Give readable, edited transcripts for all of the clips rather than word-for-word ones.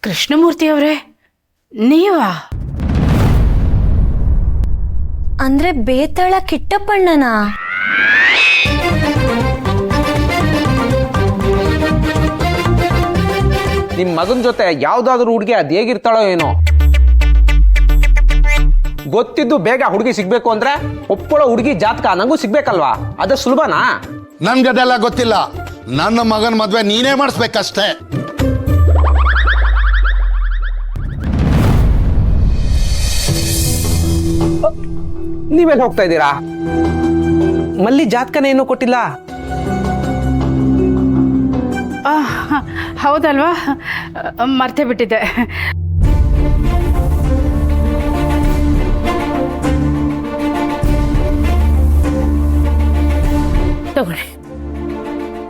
ಕೃಷ್ಣಮೂರ್ತಿ ಅವರೇ, ನೀವಾ? ಅಂದ್ರೆ ಬೇತಾಳ ಕಿಟ್ಟಪ್ಪಣ್ಣನಾ? ನಿಮ್ ಮಗನ ಜೊತೆ ಯಾವ್ದಾದ್ರು ಹುಡುಗಿ ಅದ್ ಹೇಗಿರ್ತಾಳೋ ಏನೋ. ಗೊತ್ತಿದ್ದು ಬೇಗ ಹುಡುಗಿ ಸಿಗ್ಬೇಕು ಅಂದ್ರೆ ಒಪ್ಕೊಳ್ಳೋ ಹುಡುಗಿ ಜಾತಕ ನಂಗೂ ಸಿಗ್ಬೇಕಲ್ವಾ? ಅದ ಸುಲಭನಾ? ನನ್ಗದೆಲ್ಲ ಗೊತ್ತಿಲ್ಲ. ನನ್ನ ಮಗನ ಮದ್ವೆ ನೀನೇ ಮಾಡಿಸ್ಬೇಕಷ್ಟೇ. ನೀವೆಲ್ಲ ಹೋಗ್ತಾ ಇದ್ದೀರಾ? ಮಲ್ಲಿ ಜಾತಕನೇ ಏನೂ ಕೊಟ್ಟಿಲ್ಲ. ಹೌದಲ್ವಾ, ಮರ್ತೇ ಬಿಟ್ಟಿದ್ದೆ. ತಗೊಳ್ಳಿ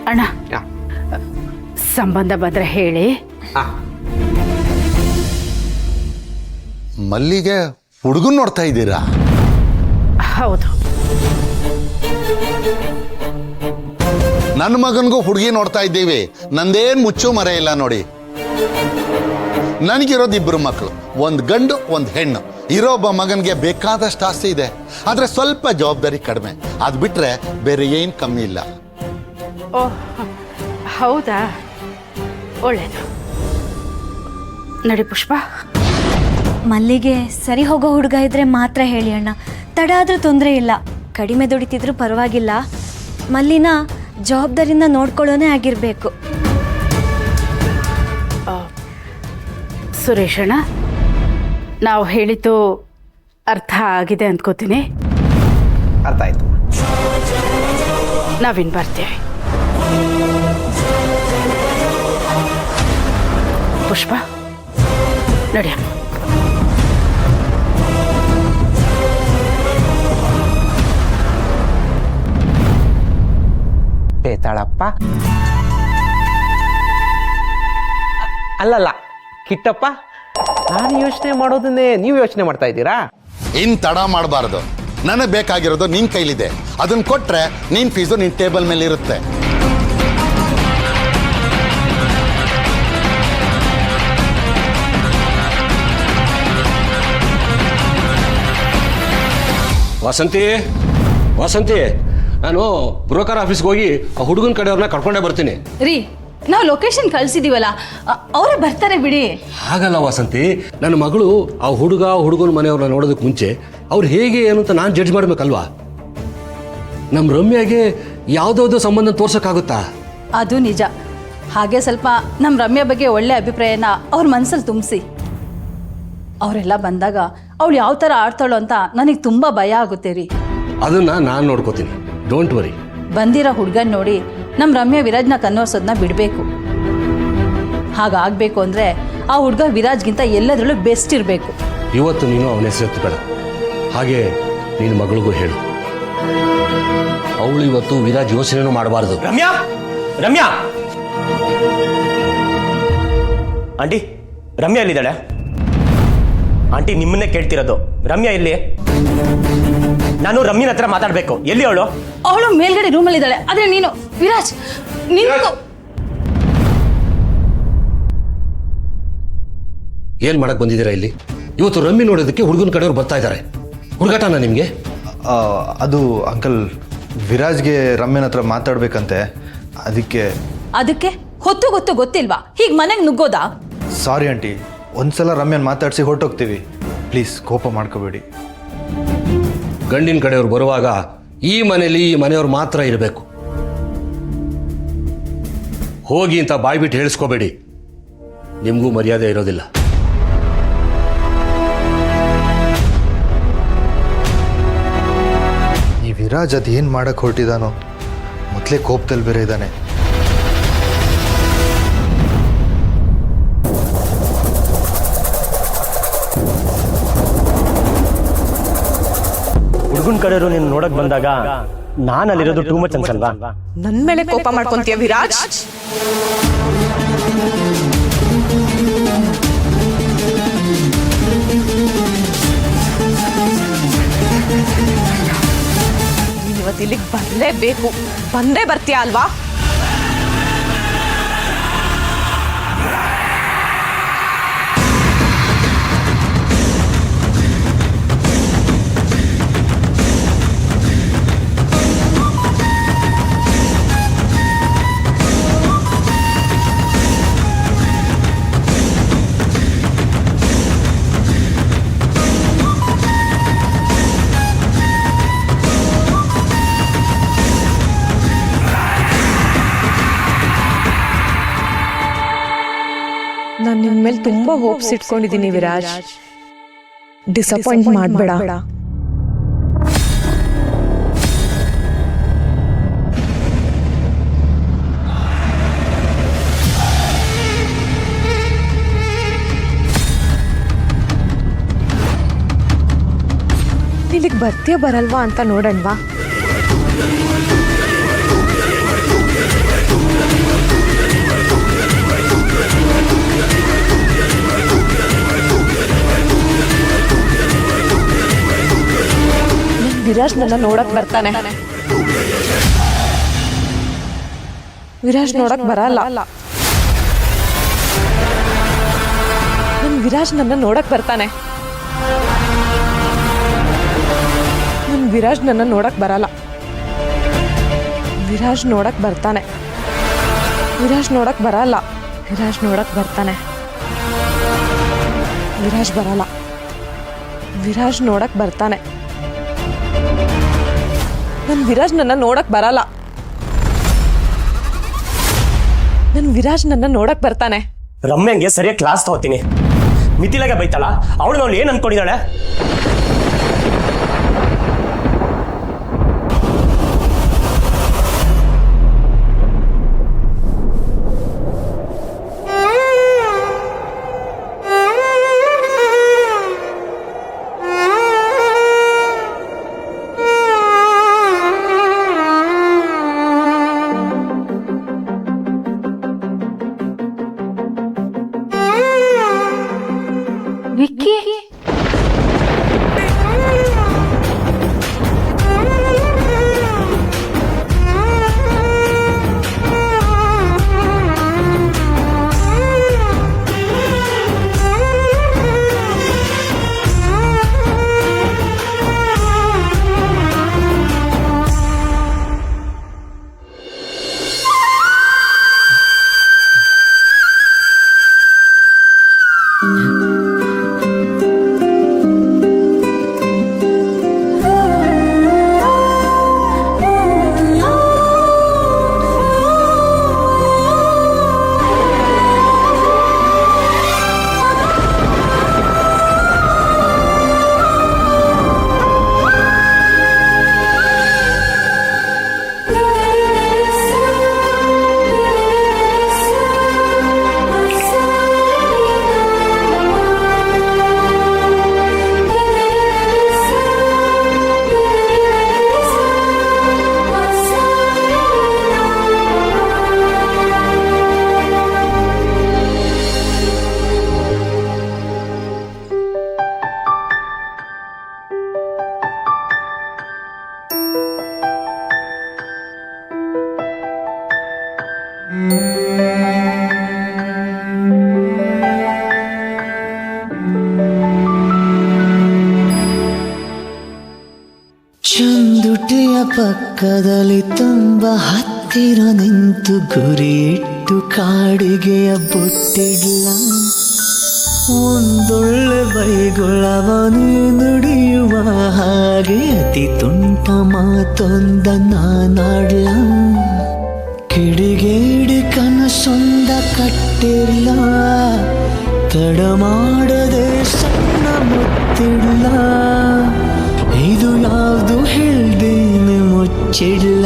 ಅಣ್ಣ, ಸಂಬಂಧ ಬಂದ್ರೆ ಹೇಳಿ. ಮಲ್ಲಿಗೆ ಹುಡುಗನ್ ನೋಡ್ತಾ ಇದ್ದೀರಾ? ಹೌದು. ನನ್ನ ಮಗನಿಗೂ ಹುಡುಗಿ ನೋಡ್ತಾ ಇದ್ದೀವಿ. ನಂದೇನ್ ಮುಚ್ಚು ಮರೆ ಇಲ್ಲ ನೋಡಿ. ನನಗಿರೋದು 2 ಮಕ್ಕಳು, 1 ಗಂಡು 1 ಹೆಣ್ಣು. ಇರೋ ಒಬ್ಬ ಮಗನಿಗೆ ಬೇಕಾದಷ್ಟು ಆಸ್ತಿ ಇದೆ, ಆದ್ರೆ ಸ್ವಲ್ಪ ಜವಾಬ್ದಾರಿ ಕಡಿಮೆ. ಅದ್ ಬಿಟ್ರೆ ಬೇರೆ ಏನ್ ಕಮ್ಮಿ ಇಲ್ಲ. ಓಹ್, ಹೌದಾ? ಒಳ್ಳೇದು. ನಡಿ ಪುಷ್ಪ. ಮಲ್ಲಿಗೆ ಸರಿ ಹೋಗೋ ಹುಡುಗ ಇದ್ರೆ ಮಾತ್ರ ಹೇಳಿ ಅಣ್ಣ. ತಡ ಆದ್ರೂ ತೊಂದರೆ ಇಲ್ಲ, ಕಡಿಮೆ ದುಡಿತಿದ್ರು ಪರವಾಗಿಲ್ಲ. ಮಲ್ಲಿನ ಜವಾಬ್ದಾರಿಯಿಂದ ನೋಡ್ಕೊಳ್ಳೋನೇ ಆಗಿರ್ಬೇಕು. ಸುರೇಶಣ್ಣ, ನಾವು ಹೇಳಿದ್ದು ಅರ್ಥ ಆಗಿದೆ ಅಂದ್ಕೋತೀನಿ. ಅರ್ಥ ಆಯ್ತು. ನಾವಿನ್ ಬರ್ತೀವಿ. ಪುಷ್ಪ ನಡೆಯಮ್ಮ. ಬೇತಾಳಪ್ಪ ಅಲ್ಲಲ್ಲ ಕಿಟ್ಟಪ್ಪ, ನಾನು ಯೋಚನೆ ಮಾಡೋದನ್ನೇ ನೀವು ಯೋಚನೆ ಮಾಡ್ತಾ ಇದ್ದೀರಾ? ಇನ್ ತಡ ಮಾಡಬಾರ್ದು. ನನಗೆ ಬೇಕಾಗಿರೋದು ನಿನ್ ಕೈಲಿದೆ. ಅದನ್ನ ಕೊಟ್ರೆ ನಿನ್ ಫೀಸು ನಿನ್ ಟೇಬಲ್ ಮೇಲೆ ಇರುತ್ತೆ. ವಾಸಂತಿ, ವಾಸಂತಿ, ನಾನು ಬ್ರೋಕರ್ ಆಫೀಸ್ಗೆ ಹೋಗಿ ಆ ಹುಡುಗನ ಕಡೆಯವ್ರನ್ನ ಕರ್ಕೊಂಡೇ ಬರ್ತೀನಿ. ರೀ, ನಾವು ಲೊಕೇಶನ್ ಕಳ್ಸಿದೀವಲ್ಲ, ಅವರೇ ಬರ್ತಾರೆ ಬಿಡಿ. ಹಾಗಲ್ಲ ವಾಸಂತಿ, ನನ್ನ ಮಗಳು ಆ ಹುಡುಗನ ಮನೆಯವ್ರನ್ನ ನೋಡೋದಕ್ಕೆ ಮುಂಚೆ ಅವ್ರು ಹೇಗೆ ಏನು ಅಂತ ನಾನು ಜಡ್ಜ್ ಮಾಡ್ಬೇಕಲ್ವಾ? ನಮ್ಮ ರಮ್ಯಾಗೆ ಯಾವುದಾವ್ದೋ ಸಂಬಂಧ ತೋರ್ಸೋಕ್ಕಾಗುತ್ತಾ? ಅದು ನಿಜ. ಹಾಗೆ ಸ್ವಲ್ಪ ನಮ್ಮ ರಮ್ಯಾ ಬಗ್ಗೆ ಒಳ್ಳೆ ಅಭಿಪ್ರಾಯನ ಅವ್ರ ಮನಸ್ಸಲ್ಲಿ ತುಂಬಿಸಿ. ಅವರೆಲ್ಲ ಬಂದಾಗ ಅವಳು ಯಾವ ಥರ ಆಡ್ತಾಳೋ ಅಂತ ನನಗೆ ತುಂಬ ಭಯ ಆಗುತ್ತೆ ರೀ. ಅದನ್ನ ನಾನು ನೋಡ್ಕೋತೀನಿ, ಡೋಂಟ್ ವರಿ. ಬಂದಿರೋ ಹುಡುಗನ್ ನೋಡಿ ನಮ್ಮ ರಮ್ಯಾ ವಿರಾಜ್ನ ಕನ್ನೋರ್ಸೋದನ್ನ ಬಿಡಬೇಕು. ಹಾಗಾಗಬೇಕು ಅಂದರೆ ಆ ಹುಡುಗ ವಿರಾಜ್ಗಿಂತ ಎಲ್ಲದರಲ್ಲೂ ಬೆಸ್ಟ್ ಇರಬೇಕು. ಇವತ್ತು ನೀನು ಅವನ ಹೆಸರು ಬೇಡ, ಹಾಗೆ ನಿನ್ನ ಮಗಳಿಗೂ ಹೇಳು. ಅವಳು ಇವತ್ತು ವಿರಾಜ್ ಯೋಚನೆನೂ ಮಾಡಬಾರ್ದು. ರಮ್ಯಾ, ರಮ್ಯಾ ಆಂಟಿ, ರಮ್ಯಾ ಎಲ್ಲಿದ್ದಾಳೆ? ಆಂಟಿ ನಿಮ್ಮನ್ನೇ ಕೇಳ್ತಿರೋದು. ರಮ್ಯಾ ಎಲ್ಲಿ? ನಾನು ರಮ್ಯನ ಹತ್ರ ಮಾತಾಡ್ಬೇಕು. ಎಲ್ಲಿ ಅವಳು? ಅವಳು ಮೇಲ್ಗಡೆ ರೂಮಲ್ಲಿ ಇದ್ದಾಳೆ. ಆದ್ರೆ ನೀನು ವಿರಾಜ್, ನಿಂತು ಏನ್ ಮಾಡಕ್ ಬಂದಿದ್ದೀರಾ ಇಲ್ಲಿ? ಇವತ್ತು ರಮ್ಮಿ ನೋಡೋದಕ್ಕೆ ಹುಡುಗನ ಕಡೆಯವ್ರು ಬರ್ತಾ ಇದ್ದಾರೆ. ಹುಡುಗಾಟನ ನಿಮ್ಗೆ? ಅದು ಅಂಕಲ್, ವಿರಾಜ್ಗೆ ರಮ್ಯನ ಹತ್ರ ಮಾತಾಡ್ಬೇಕಂತೆ, ಅದಕ್ಕೆ ಹೊತ್ತು ಗೊತ್ತು ಗೊತ್ತಿಲ್ವಾ? ಹೀಗೆ ಮನೆಗೆ ನುಗ್ಗೋದಾ? ಸಾರಿ ಆಂಟಿ, ಒಂದ್ಸಲ ರಮ್ಯನ್ ಮಾತಾಡಿಸಿ ಹೊರಟೋಗ್ತೀವಿ. ಪ್ಲೀಸ್ ಕೋಪ ಮಾಡ್ಕೋಬೇಡಿ. ಗಂಡಿನ ಕಡೆಯವ್ರು ಬರುವಾಗ ಈ ಮನೆಯಲ್ಲಿ ಈ ಮನೆಯವ್ರು ಮಾತ್ರ ಇರಬೇಕು. ಹೋಗಿ ಅಂತ ಬಾಯ್ಬಿಟ್ಟು ಹೇಳಿಸ್ಕೋಬೇಡಿ, ನಿಮಗೂ ಮರ್ಯಾದೆ ಇರೋದಿಲ್ಲ. ಈ ವಿರಾಜ್ ಅದೇನು ಮಾಡಕ್ಕೆ ಹೊರಟಿದಾನೋ, ಮೊದಲೇ ಕೋಪದಲ್ಲಿ ಬೇರೆ ಇದ್ದಾನೆ. ಹುಡುಗನ ಕಡೆಯವರು ನೀನು ನೋಡಕ್ ಬಂದಾಗ ನಾನು ಅಲ್ಲಿರೋದು ಟೂ ಮಚ್ ಅನ್ಸಲ್ವಾ? ನನ್ ಮೇಲೆ ಕೋಪ ಮಾಡ್ಕೊಂತೀಯ ವಿರಾಜ್? ನೀನಿವತ್ತು ಇಲ್ಲಿಗೆ ಬರಲೇಬೇಕು. ಬಂದೇ ಬರ್ತೀಯ ಅಲ್ವಾ? ನಿನ್ ಮೇಲೆ ತುಂಬಾ ಹೋಪ್ಸ್ ಇಟ್ಕೊಂಡಿದ್ದೀನಿ ವಿರಾಜ್. ಡಿಸಪಾಯಿಂಟ್ ಮಾಡಬೇಡ. ನಿನಗೆ ಬರ್ತೀಯ ಬರಲ್ವಾ ಅಂತ ನೋಡೋಣವಾ? ವಿರಾಜ್ ನನ್ನ ನೋಡಕ್ ಬರ್ತಾನೆ. ವಿರಾಜ್ ನೋಡಕ್ ಬರಲ್ಲ. ವಿರಾಜ್ ನನ್ನ ನೋಡಕ್ ಬರ್ತಾನೆ. ವಿರಾಜ್ ನನ್ನ ನೋಡಕ್ ಬರಲ್ಲ. ವಿರಾಜ್ ನೋಡಕ್ ಬರ್ತಾನೆ. ವಿರಾಜ್ ನೋಡಕ್ ಬರಲ್ಲ. ವಿರಾಜ್ ನೋಡಕ್ ಬರ್ತಾನೆ. ವಿರಾಜ್ ಬರಲ್ಲ. ವಿರಾಜ್ ನೋಡಕ್ ಬರ್ತಾನೆ. ವಿರಾಜ್ ನನ್ನ ನೋಡಕ್ ಬರಲ್ಲ. ವಿರಾಜ್ ನನ್ನ ನೋಡಕ್ ಬರ್ತಾನೆ. ರಮ್ಯಂಗೆ ಸರಿಯಾಗಿ ಕ್ಲಾಸ್ ತಗೋತೀನಿ. ಮಿಥಿಲಾಗೆ ಬೈತಲ್ಲ, ಅವಳು ನಾವು ಏನ್ ಅನ್ಕೊಂಡಿದ್ದಾಳೆ? ವಿಕ್ಕಿ, ಚಂದುಟಿಯ ಪಕ್ಕದಲ್ಲಿ ತುಂಬ ಹತ್ತಿರ ನಿಂತು ಗುರಿ ಇಟ್ಟು ಕಾಡಿಗೆಯ ಬೊಟ್ಟಿಡ್ಲ. ಒಂದೊಳ್ಳೆ ಬೈಗುಳವನು ನುಡಿಯುವ ಹಾಗೆ ಅತಿ ತುಂಟ ಮಾತೊಂದ ನಾನಾಡ್ಲ. ಕಿಡಿಗೇಡಿ ಕನಸೊಂದ ಕಟ್ಟಿರ್ಲ, ತಡ ಮಾಡದೆ ಸಣ್ಣ ಮುತ್ತಿಡ್ಲ. ಇದು ಯಾವುದು ಹೇಳ್ದೇನೆ ಮುಚ್ಚಿಡ್ಲ.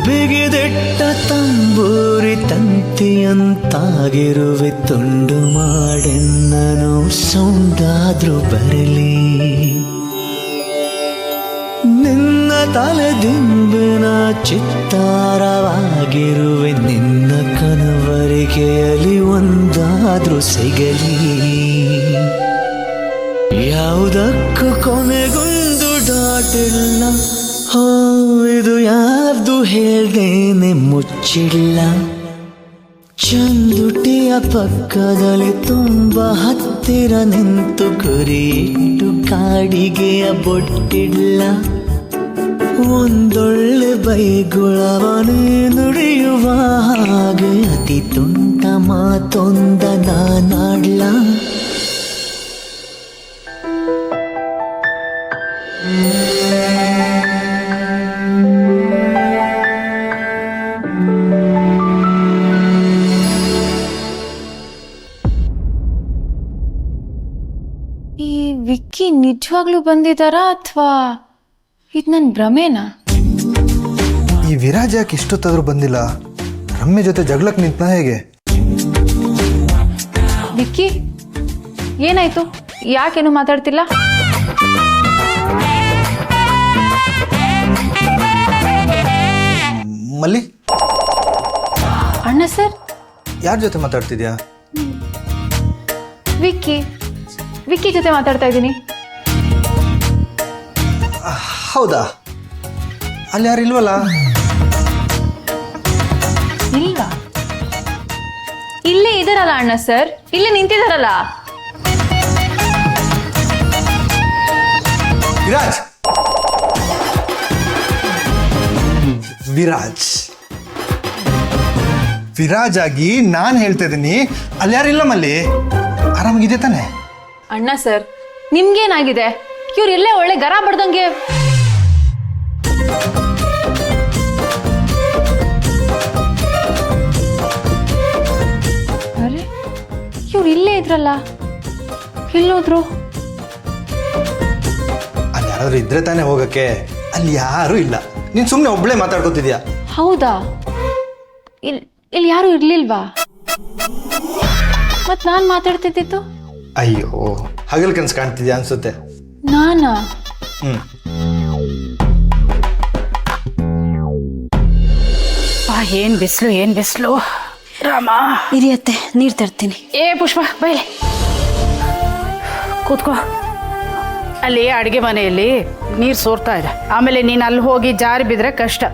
ಬಿಗಿದೆಟ್ಟ ತಂಬೂರಿ ತಂತಿಯಂತಾಗಿರುವೆ. ತುಂಡು ಮಾಡೆನ್ನನು ಸೌಂಡಾದ್ರೂ ಬರಲಿ. ನಿನ್ನ ತಲೆ ದಿಂಬಿನ ಚಿತ್ತಾರವಾಗಿರುವೆ. ನಿನ್ನ ಕನವರಿಗೆಯಲ್ಲಿ ಒಂದಾದ್ರೂ ಸಿಗಲಿ. ಯಾವುದಕ್ಕೂ ಕೊನೆಗೊಂದು ಡಾಟಿಲ್ಲ. ಹೋ, ಇದು ಯಾವ್ದು ಹೇಳ್ದೇನೆ ಮುಚ್ಚಿಲ್ಲ. ಚಂದುಟಿಯ ಪಕ್ಕದಲ್ಲಿ ತುಂಬ ಹತ್ತಿರ ನಿಂತು ಗುರಿ ಇಟ್ಟು ಕಾಡಿಗೆಯ ಬೊಟ್ಟಿಡ್ಲ. ಒಂದೊಳ್ಳೆ ಬೈಗುಳವನೇ ನುಡಿಯುವ ಹಾಗೆ ಅತಿ ತುಂಟ ಮಾತೊಂದ ನಾನಾಡ್ಲ. ಈ ವಿಕ್ಕಿ ನಿಜವಾಗ್ಲೂ ಬಂದಿದ್ದಾರಾ ಅಥವಾ ಇದು ನನ್ನ ಭ್ರಮೇನಾ? ಈ ವಿರಾಜ್ ಯಾಕೆ ಇಷ್ಟೊತ್ತಾದರೂ ಬಂದಿಲ್ಲ? ರಮ್ಯ ಜೊತೆ ಜಗಳಕ್ಕೆ ನಿಂತ ಹೇಗೆ? ವಿಕ್ಕಿ ಏನಾಯ್ತು? ಯಾಕೇನು ಮಾತಾಡ್ತಿಲ್ಲ? ಮಲ್ಲಿ, ಅಣ್ಣ ಸರ್, ಯಾರ ಜೊತೆ ಮಾತಾಡ್ತಿದ್ಯಾ? ವಿಕ್ಕಿ ಜೊತೆ ಮಾತಾಡ್ತಾ ಇದ್ದೀನಿ. ಹೌದಾ? ಅಲ್ಲಿ ಯಾರು ಇಲ್ವಲ್ಲ? ಇಲ್ವಾ? ಇಲ್ಲೇ ಇದಾರಲ್ಲ ಅಣ್ಣ ಸರ್, ಇಲ್ಲೇ ನಿಂತಿದಾರಲ್ಲ. ವಿರಾಜ್ ವಿರಾಜ್ ವಿರಾಜ್ ಆಗಿ ನಾನು ಹೇಳ್ತಾ ಇದ್ದೀನಿ, ಅಲ್ಲಿ ಯಾರಿಲ್ಲ ಮಲ್ಲಿ. ಆರಾಮಾಗಿದೆ ತಾನೆ? ಅಣ್ಣ ಸರ್, ನಿಮ್ಗೇನಾಗಿದೆ? ಇವ್ರು ಎಲ್ಲೇ ಒಳ್ಳೆ ಗರ ಬಡ್ದಂಗೆ. ಅರೆ, ಇವ್ರು ಇಲ್ಲೇ ಇದ್ರಲ್ಲ, ಎಲ್ಲೋದ್ರು? ಅಲ್ಲಿ ಯಾರಾದ್ರೂ ಇದ್ರೆ ತಾನೇ ಹೋಗಕ್ಕೆ. ಅಲ್ಲಿ ಯಾರೂ ಇಲ್ಲ, ನೀನು ಸುಮ್ಮನೆ ಒಬ್ಳೆ ಮಾತಾಡ್ಕೋತಿದ್ಯಾ. ಹೌದಾ? ಇಲ್ಲಿ ಯಾರು ಇರ್ಲಿಲ್ವಾ? ಮತ್ ನಾನ್ ಮಾತಾಡ್ತಿದ್ದಿತ್ತು? ಅಯ್ಯೋ, ಹಗಲ್ ಕನ್ಸ್ ಕಾಣ್ತಿದ್ಯಾ ಅನ್ಸುತ್ತೆ. ನಾನಾ? ಏನ್ ಬಿಸ್ಲು ರಾಮ. ಇರಿಯತ್ತೆ, ನೀರು ತರ್ತೀನಿ. ಏ ಪುಷ್ಪ ಬೈಲೆ ಕೂತ್ಕೋ. ಅಲ್ಲಿ ಅಡುಗೆ ಮನೆಯಲ್ಲಿ ನೀರು ಸೋರ್ತಾ ಇದೆ. ಆಮೇಲೆ ನೀನು ಅಲ್ಲಿ ಹೋಗಿ ಜಾರಿ ಬಿದ್ರೆ ಕಷ್ಟ.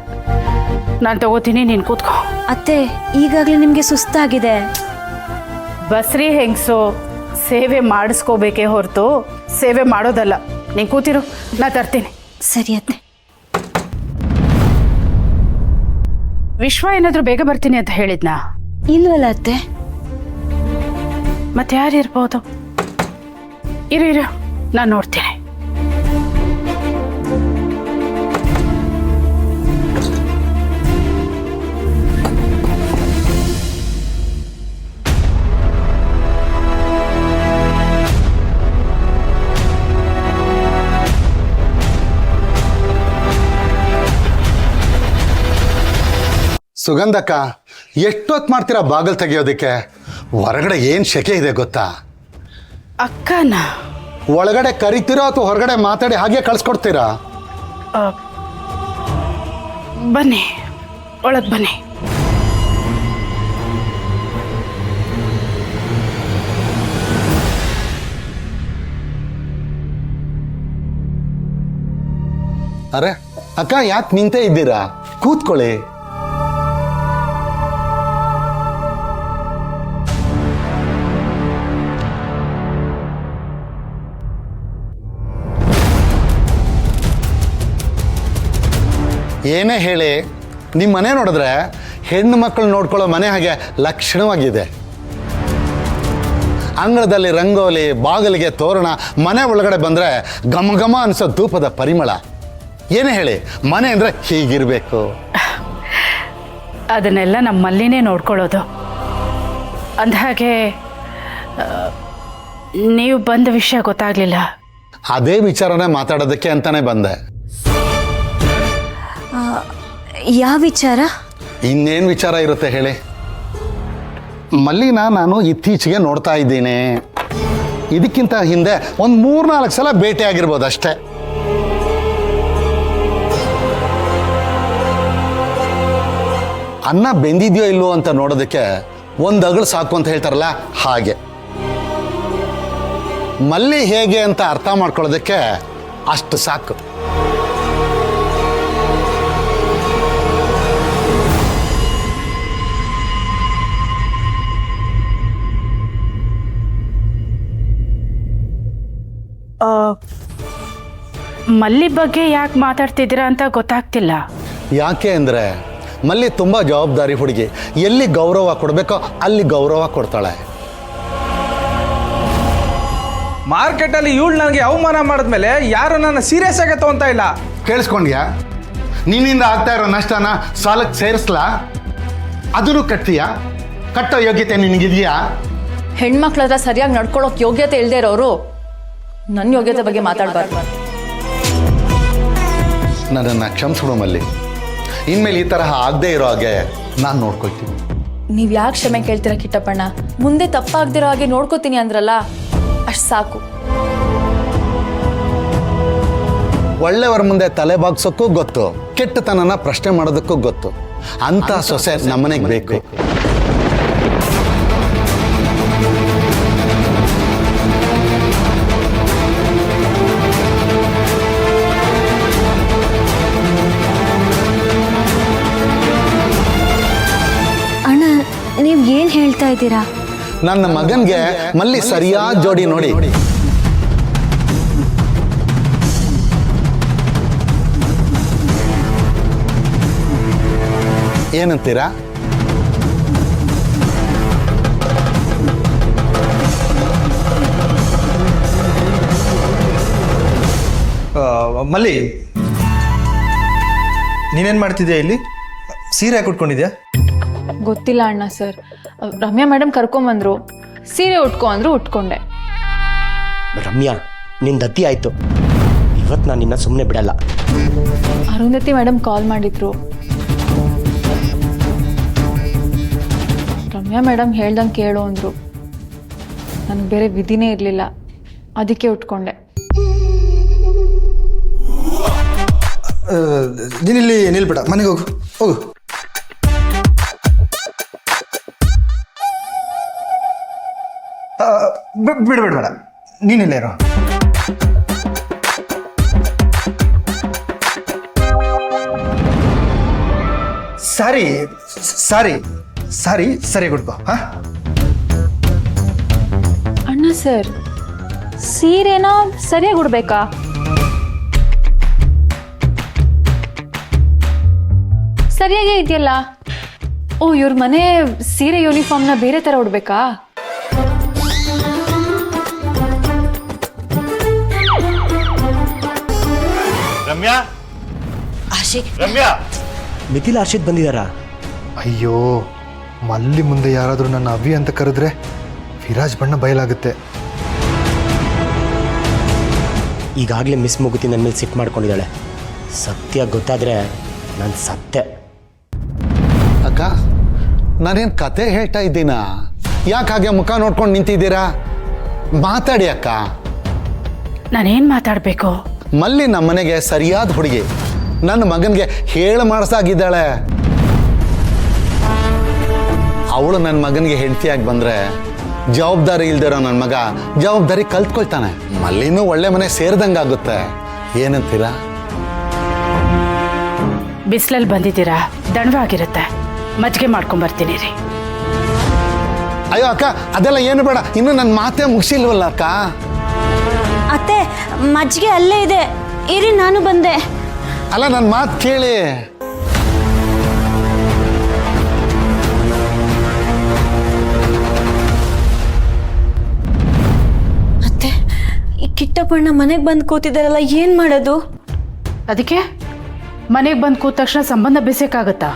ನಾನು ತಗೋತೀನಿ, ನೀನು ಕೂತ್ಕೋ. ಅತ್ತೆ, ಈಗಾಗಲೇ ನಿಮಗೆ ಸುಸ್ತಾಗಿದೆ. ಬಸ್ರಿ ಹೆಂಗಸು ಸೇವೆ ಮಾಡಿಸ್ಕೋಬೇಕೇ ಹೊರತು ಸೇವೆ ಮಾಡೋದಲ್ಲ. ನೀನು ಕೂತಿರು, ನಾ ತರ್ತೀನಿ. ಸರಿ ಅತ್ತೆ. ವಿಶ್ವ ಏನಾದರೂ ಬೇಗ ಬರ್ತೀನಿ ಅಂತ ಹೇಳಿದ್ನಾ? ಇಲ್ವಲ್ಲ ಅತ್ತೆ. ಮತ್ತೆ ಯಾರು ಇರ್ಬೋದು? ಇರು ನಾನು ನೋಡ್ತೀನಿ. ಸುಗಂಧಕ್ಕ, ಎಷ್ಟೊತ್ತು ಮಾಡ್ತೀರಾ ಬಾಗಿಲು ತೆಗಿಯೋದಕ್ಕೆ? ಹೊರಗಡೆ ಏನು ಶೆಕೆ ಇದೆ ಗೊತ್ತಾ? ಅಕ್ಕನ ಒಳಗಡೆ ಕರಿತೀರಾ ಅಥವಾ ಹೊರಗಡೆ ಮಾತಾಡಿ ಹಾಗೆ ಕಳ್ಸ್ಕೊಡ್ತೀರಾ? ಬನ್ನಿ, ಒಳಗೆ ಬನ್ನಿ. ಅರೆ ಅಕ್ಕ, ಯಾಕೆ ನಿಂತೇ ಇದ್ದೀರಾ? ಕೂತ್ಕೊಳ್ಳಿ. ಏನೇ ಹೇಳಿ, ನಿಮ್ಮ ಮನೆ ನೋಡಿದ್ರೆ ಹೆಣ್ಣು ಮಕ್ಕಳು ನೋಡ್ಕೊಳ್ಳೋ ಮನೆ ಹಾಗೆ ಲಕ್ಷಣವಾಗಿದೆ. ಅಂಗಳದಲ್ಲಿ ರಂಗೋಲಿ, ಬಾಗಿಲಿಗೆ ತೋರಣ, ಮನೆ ಒಳಗಡೆ ಬಂದರೆ ಘಮ ಘಮ ಅನಿಸೋ ಧೂಪದ ಪರಿಮಳ. ಏನೇ ಹೇಳಿ, ಮನೆ ಅಂದರೆ ಹೀಗಿರಬೇಕು. ಅದನ್ನೆಲ್ಲ ನಮ್ಮ ಮಲ್ಲಿನೇ ನೋಡ್ಕೊಳ್ಳೋದು. ಅಂದಹಾಗೆ ನೀವು ಬಂದ ವಿಷಯ ಗೊತ್ತಾಗಲಿಲ್ಲ. ಅದೇ ವಿಚಾರನೇ ಮಾತಾಡೋದಕ್ಕೆ ಅಂತಾನೆ ಬಂದೆ. ಯಾವ ವಿಚಾರ? ಇನ್ನೇನು ವಿಚಾರ ಇರುತ್ತೆ ಹೇಳಿ? ಮಲ್ಲಿನ ನಾನು ಇತ್ತೀಚೆಗೆ ನೋಡ್ತಾ ಇದ್ದೀನಿ. ಇದಕ್ಕಿಂತ ಹಿಂದೆ ಒಂದು 3-4 ಸಲ ಭೇಟಿ ಆಗಿರ್ಬೋದು ಅಷ್ಟೇ. ಅನ್ನ ಬೆಂದಿದೆಯೋ ಇಲ್ವೋ ಅಂತ ನೋಡೋದಕ್ಕೆ ಒಂದು ಅಗಳು ಸಾಕು ಅಂತ ಹೇಳ್ತಾರಲ್ಲ, ಹಾಗೆ. ಮಲ್ಲಿ ಹೇಗೆ ಅಂತ ಅರ್ಥ ಮಾಡ್ಕೊಳ್ಳೋದಕ್ಕೆ ಅಷ್ಟು ಸಾಕು. ಮಲ್ಲಿ ಬಗ್ಗೆ ಯಾಕೆ ಮಾತಾಡ್ತಿದ್ದೀರಾ ಅಂತ ಗೊತ್ತಾಗ್ತಿಲ್ಲ. ಯಾಕೆ ಅಂದರೆ ಮಲ್ಲಿ ತುಂಬ ಜವಾಬ್ದಾರಿ ಹುಡುಗಿ. ಎಲ್ಲಿ ಗೌರವ ಕೊಡಬೇಕೋ ಅಲ್ಲಿ ಗೌರವ ಕೊಡ್ತಾಳೆ. ಮಾರ್ಕೆಟಲ್ಲಿ ಇವಳು ನನಗೆ ಅವಮಾನ ಮಾಡಿದ್ಮೇಲೆ ಯಾರು ನನ್ನ ಸೀರಿಯಸ್ ಆಗಿ ತಗೊಂತ ಇಲ್ಲ. ಕೇಳಿಸ್ಕೊಂಡ್ಯಾ? ನಿನ್ನಿಂದ ಆಗ್ತಾ ಇರೋ ನಷ್ಟನ ಸಾಲಕ್ಕೆ ಸೇರಿಸ್ಲಾ? ಅದನ್ನು ಕಟ್ತೀಯಾ? ಕಟ್ಟೋ ಯೋಗ್ಯತೆ ನಿನಗಿದೆಯಾ? ಹೆಣ್ಮಕ್ಳ ಹತ್ರ ಸರಿಯಾಗಿ ನಡ್ಕೊಳ್ಳೋಕೆ ಯೋಗ್ಯತೆ ಇಲ್ಲದೆ ಇರೋರು ನನ್ನ ಯೋಗ್ಯತೆ ಬಗ್ಗೆ ಮಾತಾಡಬಾರ್ದು. ನನ್ನನ್ನು ಕ್ಷಮಿಸ್ಬಿಡು ಮಲ್ಲಿ. ಇನ್ಮೇಲೆ ಈ ತರಹ ಆಗದೆ ಇರೋ ಹಾಗೆ ನಾನು ನೋಡ್ಕೊಳ್ತೀನಿ. ನೀವು ಯಾಕೆ ಕ್ಷಮೆ ಕೇಳ್ತೀರಾ ಕಿಟ್ಟಪ್ಪಣ್ಣ? ಮುಂದೆ ತಪ್ಪಾಗ್ದಿರೋ ಹಾಗೆ ನೋಡ್ಕೋತೀನಿ ಅಂದ್ರಲ್ಲ, ಅಷ್ಟು ಸಾಕು. ಒಳ್ಳೆಯವರ ಮುಂದೆ ತಲೆ ಬಾಗ್ಸೋಕ್ಕೂ ಗೊತ್ತು, ಕೆಟ್ಟತನನ ಪ್ರಶ್ನೆ ಮಾಡೋದಕ್ಕೂ ಗೊತ್ತು. ಅಂತ ಸೊಸೆ ನಮ್ಮನೆಗೆ ಬೇಕು. ಅಣ್ಣ, ನೀವು ಏನು ಹೇಳ್ತಾ ಇದ್ದೀರಾ? ನನ್ನ ಮಗನ್ಗೆ ಮಲ್ಲಿ ಸರಿಯಾದ ಜೋಡಿ ನೋಡಿ. ಏನಂತೀರಾ? ಮಲ್ಲಿ, ನೀನೇನು ಮಾಡ್ತಿದ್ಯಾ ಇಲ್ಲಿ? ಸೀರೆ ಯಾಕೆ ಉಟ್ಕೊಂಡಿದ್ಯಾ? ಗೊತ್ತಿಲ್ಲ ಅಣ್ಣ ಸರ್. ರಮ್ಯಾ ಮೇಡಮ್ ಕರ್ಕೊಂಬಂದ್ರು, ಸೀರೆ ಉಟ್ಕೊ ಅಂದ್ರು, ಉಟ್ಕೊಂಡೆ. ರಮ್ಯಾ, ನಿಂದು ಅತಿ ಆಯಿತು. ಇವತ್ತು ನಾನು ನಿನ್ನ ಸುಮ್ಮನೆ ಬಿಡಲ್ಲ. ಅರುಂಧತಿ ಮೇಡಮ್ ಕಾಲ್ ಮಾಡಿದ್ರು. ರಮ್ಯಾ ಮೇಡಮ್ ಹೇಳ್ದಂಗೆ ಕೇಳು ಅಂದರು. ನನಗೆ ಬೇರೆ ವಿಧಿನೇ ಇರಲಿಲ್ಲ, ಅದಕ್ಕೆ ಉಟ್ಕೊಂಡೆ. ನೀನಿಲ್ಲಿ ನಿಲ್ಬೇಡ, ಮನೆಗೆ ಹೋಗು ಹೋಗು. ಬಿಡಬೇಡ, ನೀನಿಲ್ಲೇ ಇರೋ. ಸಾರಿ ಸಾರಿ ಸಾರಿ ಸರಿ ಕೊಡ್ಕೋ. ಹಾ ಅಣ್ಣ ಸರ್, ಸೀರೆನ ಸರಿಯಾಗಿ ಉಡ್ಬೇಕಾ? ಸರಿಯಾಗೇ ಇದೆಯಲ್ಲ. ಓ, ಇವ್ರ ಮನೆ ಸೀರೆ ಯೂನಿಫಾರ್ಮ್ನ ಬೇರೆ ಥರ ಉಡ್ಬೇಕಾ? ರಮ್ಯಾ, ರಮ್ಯಾ, ಮಿಥಿಲಾ, ಹರ್ಷಿತ್ ಬಂದಿದ್ದಾರಾ? ಅಯ್ಯೋ, ಮಲ್ಲಿ ಮುಂದೆ ಯಾರಾದರೂ ನನ್ನ ಅವಿ ಅಂತ ಕರೆದ್ರೆ ವಿರಾಜ್ ಬಣ್ಣ ಬಯಲಾಗುತ್ತೆ. ಈಗಾಗಲೇ ಮಿಸ್ ಮುಗುತಿ ನನ್ನ ಮೇಲೆ ಸಿಟ್ಟು ಮಾಡ್ಕೊಂಡಿದ್ದಾಳೆ. ಸತ್ಯ ಗೊತ್ತಾದರೆ ನಾನು ಸತ್ತೆ. ಅಕ್ಕ, ನಾನೇನು ಕತೆ ಹೇಳ್ತಾ ಇದ್ದೀನಾ? ಯಾಕೆ ಹಾಗೆ ಮುಖ ನೋಡ್ಕೊಂಡು ನಿಂತಿದ್ದೀರಾ? ಮಾತಾಡಿ ಅಕ್ಕ. ನಾನೇನು ಮಾತಾಡಬೇಕು? ಮಲ್ಲಿ ನಮ್ಮನೆಗೆ ಸರಿಯಾದ ಹುಡುಗಿ. ನನ್ನ ಮಗನಿಗೆ ಹೇಳ ಮಾಡಿಸಾಗಿದ್ದಾಳೆ. ಅವಳು ನನ್ನ ಮಗನಿಗೆ ಹೆಂಡತಿಯಾಗಿ ಬಂದರೆ ಜವಾಬ್ದಾರಿ ಇಲ್ದಿರೋ ನನ್ನ ಮಗ ಜವಾಬ್ದಾರಿ ಕಲ್ತ್ಕೊಳ್ತಾನೆ. ಮಲ್ಲಿನೂ ಒಳ್ಳೆ ಮನೆ ಸೇರಿದಂಗಾಗುತ್ತೆ. ಏನಂತೀರಾ? ಬಿಸಿಲಲ್ಲಿ ಬಂದಿದ್ದೀರಾ, ದಣವಾಗಿರುತ್ತೆ. ಮಜ್ಜಿಗೆ ಮಾಡ್ಕೊಂಬರ್ತೀನಿ ರೀ. ಅಯ್ಯೋ ಅಕ್ಕ, ಅದೆಲ್ಲ ಏನು ಬೇಡ. ಇನ್ನು ನನ್ನ ಮಾತೇ ಮುಗಿಸಿಲ್ವಲ್ಲ ಅಕ್ಕ. ಅತ್ತೆ, ಮಜ್ಜಿಗೆ ಅಲ್ಲೇ ಇದೆ, ಇರಿ ನಾನು ಬಂದೆ. ಅಲ್ಲ, ನನ್ನ ಮಾತು ಕೇಳಿ. ಅತ್ತೆ, ಈ ಕಿಟ್ಟಪ್ಪಣ್ಣ ಮನೆಗೆ ಬಂದು ಕೂತಿದ್ದಾರಲ್ಲ, ಏನು ಮಾಡೋದು? ಅದಕ್ಕೆ ಮನೆಗೆ ಬಂದು ಕೂತ ತಕ್ಷಣ ಸಂಬಂಧ ಬೆಸಕ್ಕಾಗತ್ತಾ?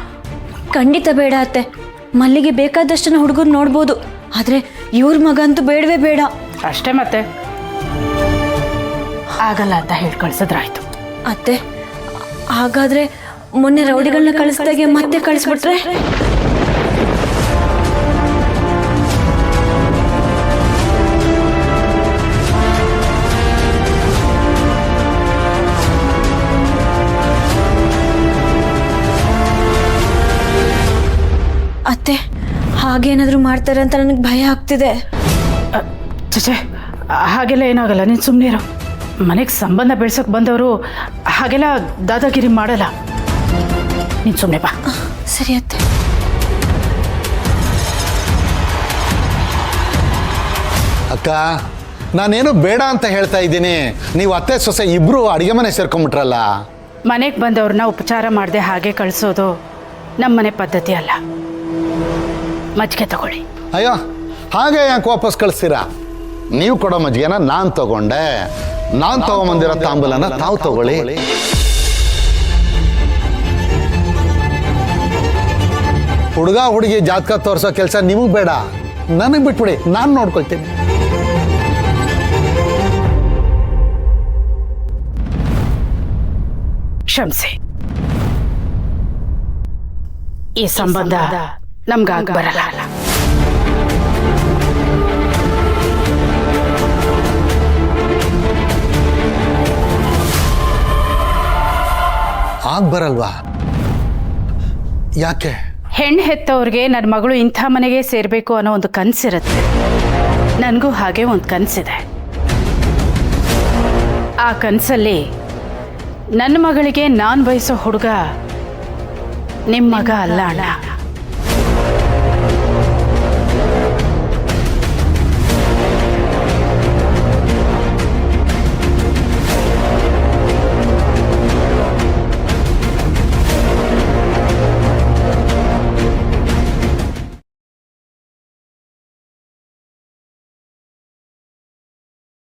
ಖಂಡಿತ ಬೇಡ ಅತ್ತೆ. ಮಲ್ಲಿಗೆ ಬೇಕಾದಷ್ಟನ್ನು ಹುಡುಗರು ನೋಡ್ಬೋದು, ಆದರೆ ಇವ್ರ ಮಗ ಅಂತೂ ಬೇಡವೇ ಬೇಡ. ಅಷ್ಟೇ ಮತ್ತೆ, ಆಗಲ್ಲ ಅಂತ ಹೇಳಿ ಕಳ್ಸಿದ್ರಾಯ್ತು. ಅತ್ತೆ, ಹಾಗಾದ್ರೆ ಮೊನ್ನೆ ರೌಡಿಗಳನ್ನ ಕಳಿಸ್ದಾಗೆ ಮತ್ತೆ ಕಳಿಸ್ಬಿಟ್ರೆ? ಅತ್ತೆ, ಹಾಗೇನಾದರೂ ಮಾಡ್ತಾರೆ ಅಂತ ನನಗೆ ಭಯ ಆಗ್ತಿದೆ. ಚಚೆ, ಹಾಗೆಲ್ಲ ಏನಾಗಲ್ಲ, ನೀನು ಸುಮ್ಮನೆ ಇರೋ. ಮನೆಗೆ ಸಂಬಂಧ ಬೆಳ್ಸೋಕೆ ಬಂದವರು ಹಾಗೆಲ್ಲ ದಾದಾಗಿರಿ ಮಾಡಲ್ಲ. ನೀನು ಸುಮ್ಮನೆ ಬಾ. ಸರಿ ಅತ್ತೆ. ಅಕ್ಕ, ನಾನೇನು ಬೇಡ ಅಂತ ಹೇಳ್ತಾ ಇದ್ದೀನಿ. ನೀವು ಅತ್ತೆ ಸೊಸೆ ಇಬ್ರು ಅಡಿಗೆ ಮನೆ ಸೇರ್ಕೊಂಬಿಟ್ರಲ್ಲ. ಮನೆಗೆ ಬಂದವ್ರನ್ನ ಉಪಚಾರ ಮಾಡದೆ ಹಾಗೆ ಕಳಿಸೋದು ನಮ್ಮನೆ ಪದ್ಧತಿ ಅಲ್ಲ. ಮಜ್ಜಿಗೆ ತಗೊಳ್ಳಿ. ಅಯ್ಯೋ, ಹಾಗೆ ಯಾಕೆ ವಾಪಸ್ ಕಳಿಸ್ತೀರಾ? ನೀವು ಕೊಡೋ ಮಜ್ಜಿಗೆನ ನಾನು ತಗೊಂಡೆ, ನಾನು ತಗೊಂಬಂದಿರೋ ತಾಂಬೂಲನ ತಾವು ತಗೊಳ್ಳಿ. ಹುಡುಗ ಹುಡುಗಿ ಜಾತಕ ತೋರಿಸೋ ಕೆಲಸ ನಿಮಗೆ ಬೇಡ, ನನಗೆ ಬಿಟ್ಬಿಡಿ, ನಾನು ನೋಡ್ಕೊಳ್ತೀನಿ. ಕ್ಷಮಿಸಿ, ಈ ಸಂಬಂಧ ನಮ್ಗಾಗ ಬರಲ್ಲ. ಆಗ್ ಬರಲ್ವಾ? ಯಾಕೆ? ಹೆಣ್ಣು ಹೆತ್ತವ್ರಿಗೆ ನನ್ನ ಮಗಳು ಇಂಥ ಮನೆಗೆ ಸೇರಬೇಕು ಅನ್ನೋ ಒಂದು ಕನಸಿರುತ್ತೆ. ನನಗೂ ಹಾಗೆ ಒಂದು ಕನಸಿದೆ. ಆ ಕನಸಲ್ಲಿ ನನ್ನ ಮಗಳಿಗೆ ನಾನು ಬಯಸೋ ಹುಡುಗ ನಿಮ್ಮ ಮಗ ಅಲ್ಲ ಅಣ್ಣ.